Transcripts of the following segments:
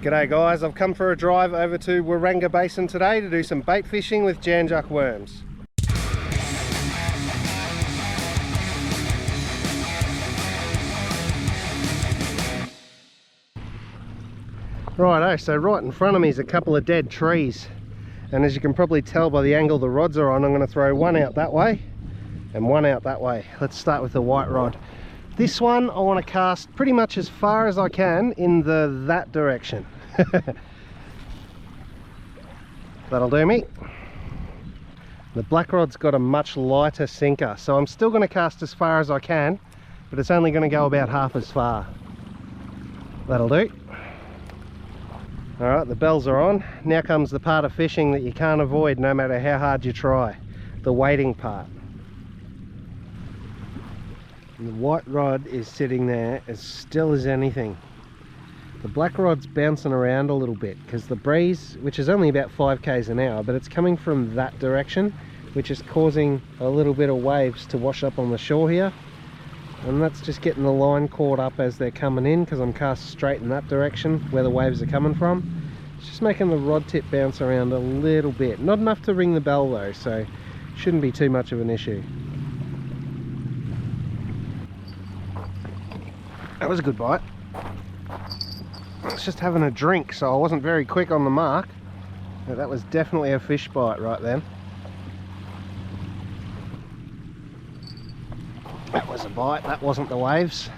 G'day guys, I've come for a drive over to Waranga Basin today to do some bait fishing with Jan Juc worms. Righto, so right in front of me is a couple of dead trees, and as you can probably tell by the angle the rods are on, I'm going to throw one out that way and one out that way. Let's start with the white rod. This one I want to cast pretty much as far as I can in that direction. That'll do me. The black rod's got a much lighter sinker, so I'm still going to cast as far as I can, but it's only going to go about half as far. That'll do. Alright, the bells are on. Now comes the part of fishing that you can't avoid no matter how hard you try. The waiting part. And the white rod is sitting there as still as anything. The black rod's bouncing around a little bit because the breeze, which is only about 5 k's an hour, but it's coming from that direction, which is causing a little bit of waves to wash up on the shore here. And that's just getting the line caught up as they're coming in, because I'm cast straight in that direction where the waves are coming from. It's just making the rod tip bounce around a little bit. Not enough to ring the bell though, so shouldn't be too much of an issue. That was a good bite. I was just having a drink, so I wasn't very quick on the mark. But that was definitely a fish bite right then. That was a bite, that wasn't the waves.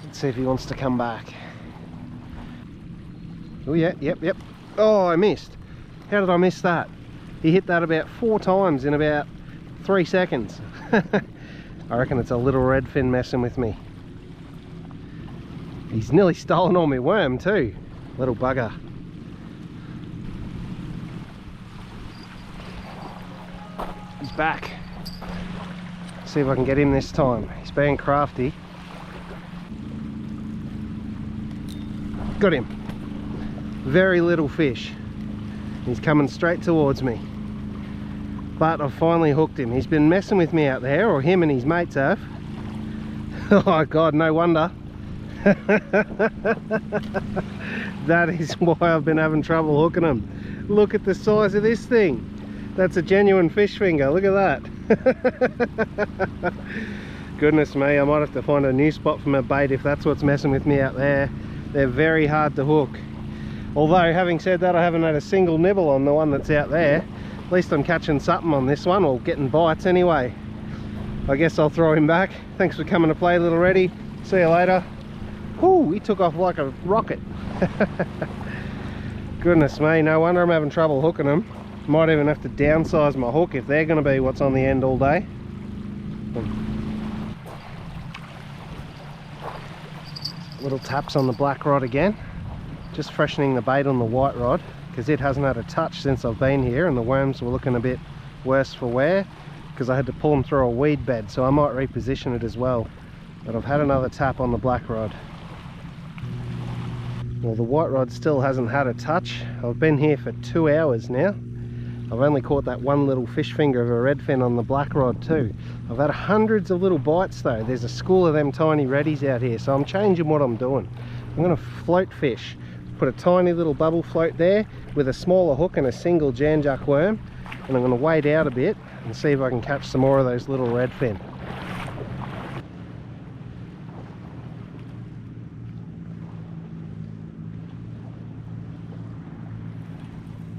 Let's see if he wants to come back. Oh yeah, yep. Oh, I missed. How did I miss that? He hit that about 4 times in about 3 seconds. I reckon it's a little redfin messing with me. He's nearly stolen all my worm too. Little bugger. He's back. See if I can get him this time. He's being crafty. Got him. Very little fish. He's coming straight towards me. But I've finally hooked him. He's been messing with me out there, or him and his mates have. Oh God, no wonder. That is why I've been having trouble hooking them. Look at the size of this thing. That's a genuine fish finger. Look at that. Goodness me, I might have to find a new spot for my bait if that's what's messing with me out there. They're very hard to hook. Although, having said that, I haven't had a single nibble on the one that's out there. At least I'm catching something on this one, or getting bites anyway. I guess I'll throw him back. Thanks for coming to play, little Reddy. See you later. Whoo, he took off like a rocket. Goodness me, no wonder I'm having trouble hooking them. Might even have to downsize my hook if they're going to be what's on the end all day. Little taps on the black rod again. Just freshening the bait on the white rod, because it hasn't had a touch since I've been here, and the worms were looking a bit worse for wear because I had to pull them through a weed bed, so I might reposition it as well. But I've had another tap on the black rod. Well, the white rod still hasn't had a touch. I've been here for 2 hours now. I've only caught that one little fish finger of a redfin on the black rod too. I've had hundreds of little bites though. There's a school of them tiny reddies out here, so I'm changing what I'm doing. I'm going to float fish. Put a tiny little bubble float there with a smaller hook and a single Jan Juc worm, and I'm going to wade out a bit and see if I can catch some more of those little redfin.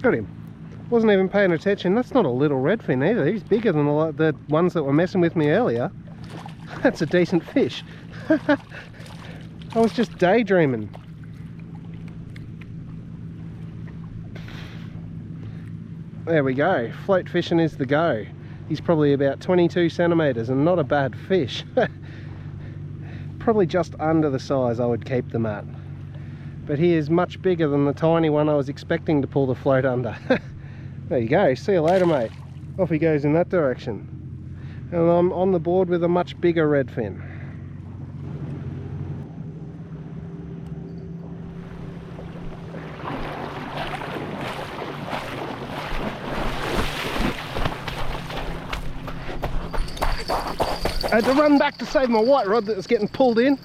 Got him. Wasn't even paying attention. That's not a little redfin either. He's bigger than the ones that were messing with me earlier. That's a decent fish. I was just daydreaming. There we go. Float fishing is the go. He's probably about 22 centimeters and not a bad fish. Probably just under the size I would keep them at. But he is much bigger than the tiny one I was expecting to pull the float under. There you go, see you later mate. Off he goes in that direction. And I'm on the board with a much bigger redfin. I had to run back to save my white rod that was getting pulled in.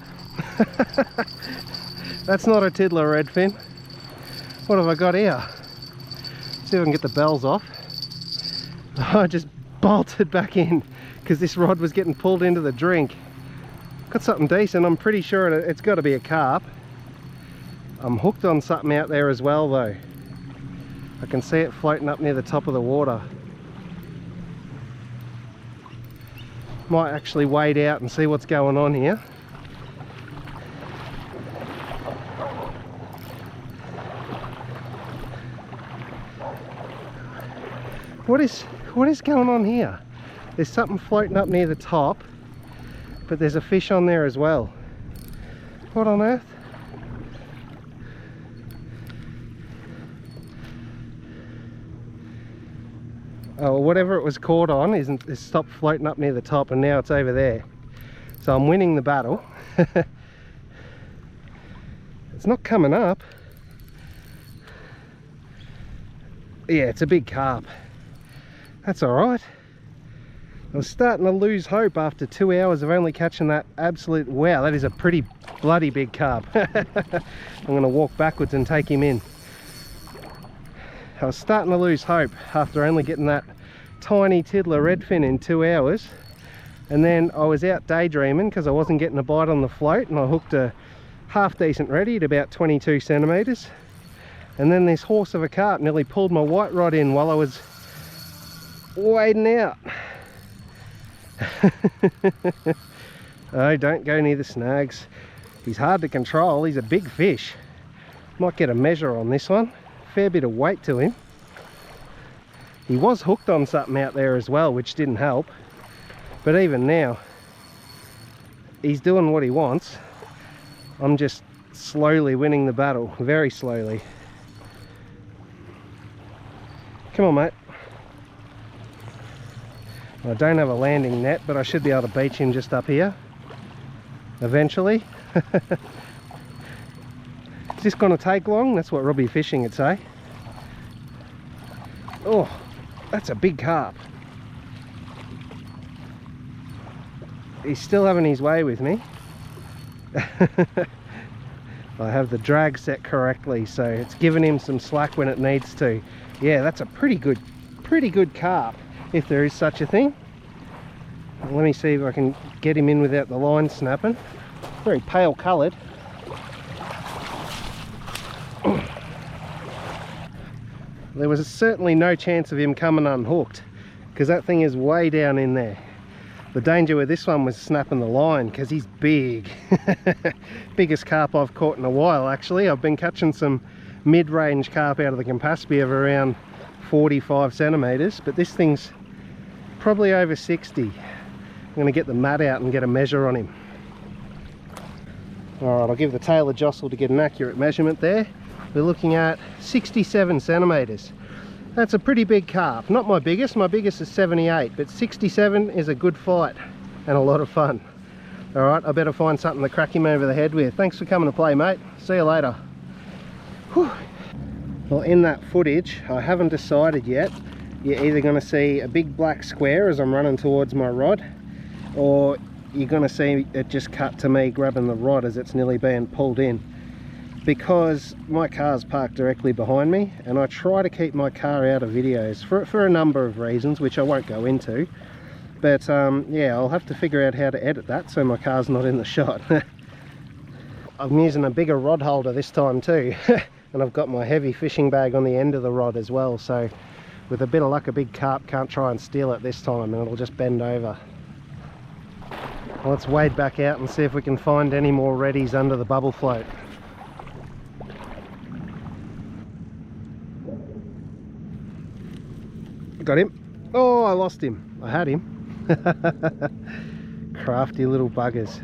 That's not a tiddler, Redfin. What have I got here? See if I can get the bells off. I just bolted back in because this rod was getting pulled into the drink. Got something decent. I'm pretty sure it's got to be a carp. I'm hooked on something out there as well though. I can see it floating up near the top of the water. Might actually wade out and see what's going on here. What is going on here? There's something floating up near the top, but there's a fish on there as well. What on earth? Oh, whatever it was caught on is stopped floating up near the top, and now it's over there. So I'm winning the battle. It's not coming up. Yeah, it's a big carp. That's all right. I was starting to lose hope after 2 hours of only catching that absolute... Wow, that is a pretty bloody big carp. I'm going to walk backwards and take him in. I was starting to lose hope after only getting that tiny tiddler redfin in 2 hours. And then I was out daydreaming because I wasn't getting a bite on the float, and I hooked a half decent reddy at about 22 centimetres. And then this horse of a carp nearly pulled my white rod in while I was wading out. Oh, don't go near the snags. He's hard to control. He's a big fish. Might get a measure on this one. Fair bit of weight to him. He was hooked on something out there as well, which didn't help. But even now, he's doing what he wants. I'm just slowly winning the battle, very slowly. Come on, mate. I don't have a landing net, but I should be able to beach him just up here eventually. Is this going to take long? That's what Robbie Fishing would say. Oh, that's a big carp. He's still having his way with me. I have the drag set correctly, so it's giving him some slack when it needs to. Yeah, that's a pretty good carp, if there is such a thing. Let me see if I can get him in without the line snapping. Very pale coloured. There was certainly no chance of him coming unhooked, because that thing is way down in there. The danger with this one was snapping the line, because he's big. Biggest carp I've caught in a while, actually. I've been catching some mid-range carp out of the Campaspe of around 45 centimetres, but this thing's probably over 60. I'm going to get the mat out and get a measure on him. Alright, I'll give the tail a jostle to get an accurate measurement there. We're looking at 67 centimetres. That's a pretty big carp. Not my biggest is 78, but 67 is a good fight and a lot of fun. Alright, I better find something to crack him over the head with. Thanks for coming to play, mate. See you later. Whew. Well, in that footage, I haven't decided yet. You're either going to see a big black square as I'm running towards my rod, or you're going to see it just cut to me grabbing the rod as it's nearly being pulled in. Because my car's parked directly behind me, and I try to keep my car out of videos for a number of reasons, which I won't go into. But yeah, I'll have to figure out how to edit that so my car's not in the shot. I'm using a bigger rod holder this time too. And I've got my heavy fishing bag on the end of the rod as well, so with a bit of luck a big carp can't try and steal it this time, and it'll just bend over. Well, let's wade back out and see if we can find any more reddies under the bubble float. Got him. Oh, I lost him. I had him. Crafty little buggers.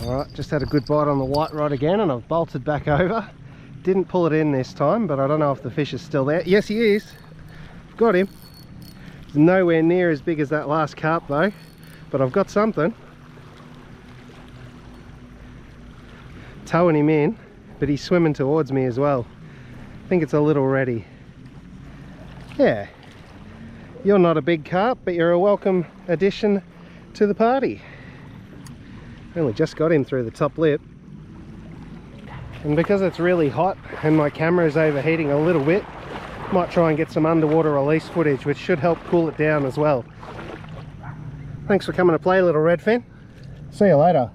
Alright, just had a good bite on the white rod again, and I've bolted back over. Didn't pull it in this time, but I don't know if the fish is still there. Yes, he is. Got him. He's nowhere near as big as that last carp though, but I've got something. Towing him in, but he's swimming towards me as well. I think it's a little reddy. Yeah, you're not a big carp, but you're a welcome addition to the party. Only just got him through the top lip. And because it's really hot and my camera is overheating a little bit, might try and get some underwater release footage, which should help cool it down as well. Thanks for coming to play, little Redfin. See you later.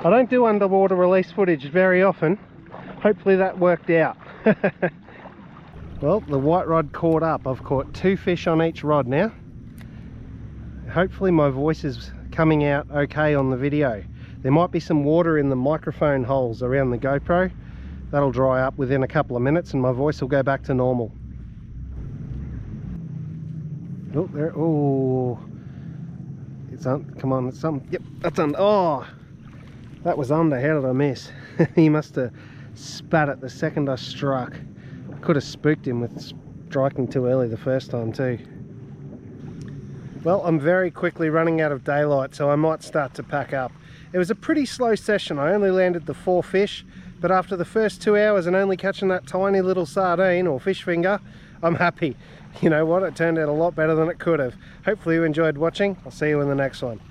I don't do underwater release footage very often. Hopefully that worked out. Well, the white rod caught up. I've caught 2 fish on each rod now. Hopefully my voice is coming out okay on the video. There might be some water in the microphone holes around the GoPro. That'll dry up within a couple of minutes and my voice will go back to normal. Oh, there. Oh, it's on. Come on, it's something. Yep, that's on. Oh, that was under. How did I miss? He must have spat it the second I struck. I could have spooked him with striking too early the first time too. Well, I'm very quickly running out of daylight, so I might start to pack up. It was a pretty slow session. I only landed the 4 fish, but after the first 2 hours and only catching that tiny little sardine or fish finger, I'm happy. You know what? It turned out a lot better than it could have. Hopefully you enjoyed watching. I'll see you in the next one.